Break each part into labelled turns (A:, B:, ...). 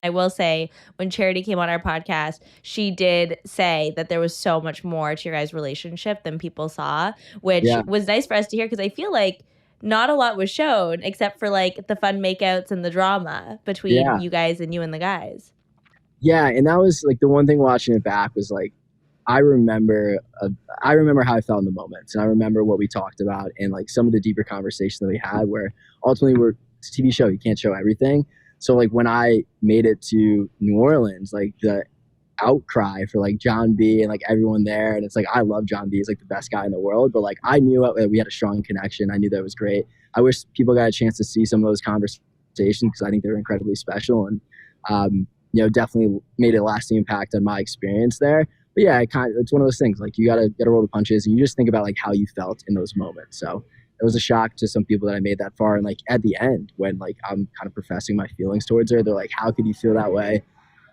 A: I will say, when Charity came on our podcast, she did say that there was so much more to your guys' relationship than people saw, which
B: Yeah.
A: was nice for us to hear because I feel like not a lot was shown except for like the fun makeouts and the drama between
B: Yeah.
A: you guys and you and the guys.
B: Yeah, and that was like the one thing watching it back was like I remember how I felt in the moments, and I remember what we talked about and like some of the deeper conversations that we had. Where ultimately, it's a TV show; you can't show everything. So like when I made it to New Orleans, like the outcry for like John B and like everyone there, and it's like I love John B. He's like the best guy in the world, but like I knew we had a strong connection. I knew that was great. I wish people got a chance to see some of those conversations because I think they're incredibly special and definitely made a lasting impact on my experience there. But yeah, it's one of those things like you gotta roll the punches and you just think about like how you felt in those moments. So it was a shock to some people that I made that far. And like at the end, when like I'm kind of professing my feelings towards her, they're like, "How could you feel that way?"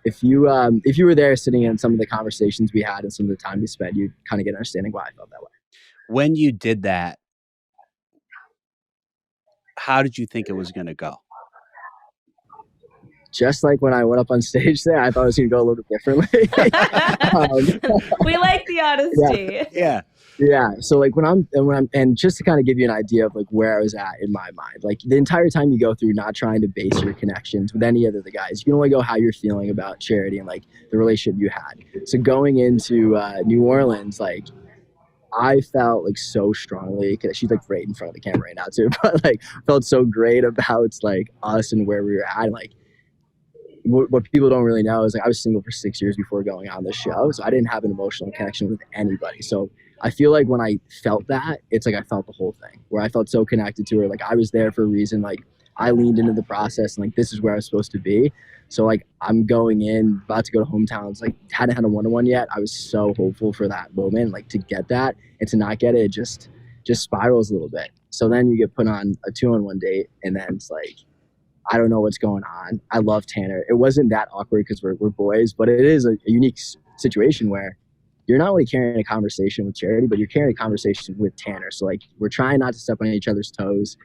B: If you were there sitting in some of the conversations we had and some of the time we spent, you kind of get an understanding why I felt that way.
C: When you did that, how did you think it was going to go?
B: Just like when I went up on stage there, I thought it was going to go a little bit differently.
A: We like the honesty.
B: Yeah. So like and just to kind of give you an idea of like where I was at in my mind, like the entire time you go through not trying to base your connections with any other of the guys, you can only go how you're feeling about Charity and like the relationship you had. So going into New Orleans, like I felt like so strongly, cause she's like right in front of the camera right now too, but like felt so great about like us and where we were at. And, like what people don't really know is like I was single for 6 years before going on this show, so I didn't have an emotional connection with anybody. So I feel like when I felt that, it's like I felt the whole thing, where I felt so connected to her. Like I was there for a reason. Like I leaned into the process, and like this is where I was supposed to be. So like I'm going in, about to go to hometowns. Like hadn't had a one-on-one yet. I was so hopeful for that moment, like to get that, and to not get it, just spirals a little bit. So then you get put on a 2-on-1 date, and then it's like, I don't know what's going on. I love Tanner. It wasn't that awkward because we're boys, but it is a unique situation where you're not only carrying a conversation with Charity, but you're carrying a conversation with Tanner. So like we're trying not to step on each other's toes,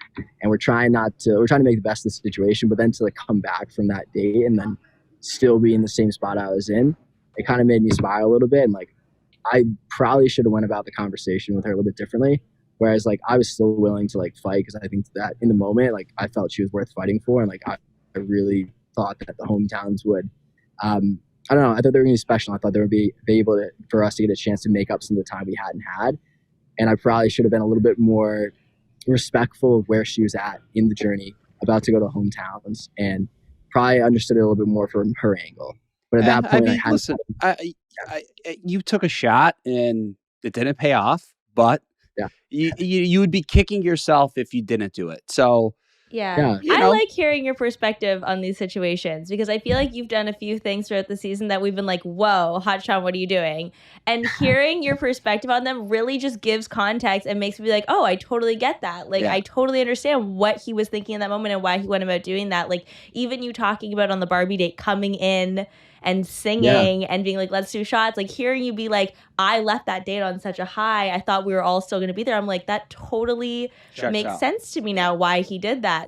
B: and we're trying to make the best of the situation. But then to like come back from that date and then still be in the same spot I was in, it kind of made me smile a little bit. And like I probably should have went about the conversation with her a little bit differently. Whereas like I was still willing to like fight because I think that in the moment like I felt she was worth fighting for, and like I really thought that the hometowns would I don't know, I thought they were gonna be special. I thought they would be able for us to get a chance to make up some of the time we hadn't had. And I probably should have been a little bit more respectful of where she was at in the journey, about to go to hometowns, and probably understood it a little bit more from her angle. But at that point,
C: I mean, listen, you took a shot and it didn't pay off, but
B: yeah,
C: you would be kicking yourself if you didn't do it. So
A: yeah. I like hearing your perspective on these situations because I feel like you've done a few things throughout the season that we've been like, whoa, Hot Sean, what are you doing? And hearing your perspective on them really just gives context and makes me like, oh, I totally get that. Like, I totally understand what he was thinking in that moment and why he went about doing that. Like, even you talking about on the Barbie date, coming in and singing and being like, let's do shots. Like hearing you be like, I left that date on such a high. I thought we were all still going to be there. I'm like, that totally makes sense to me now why he did that.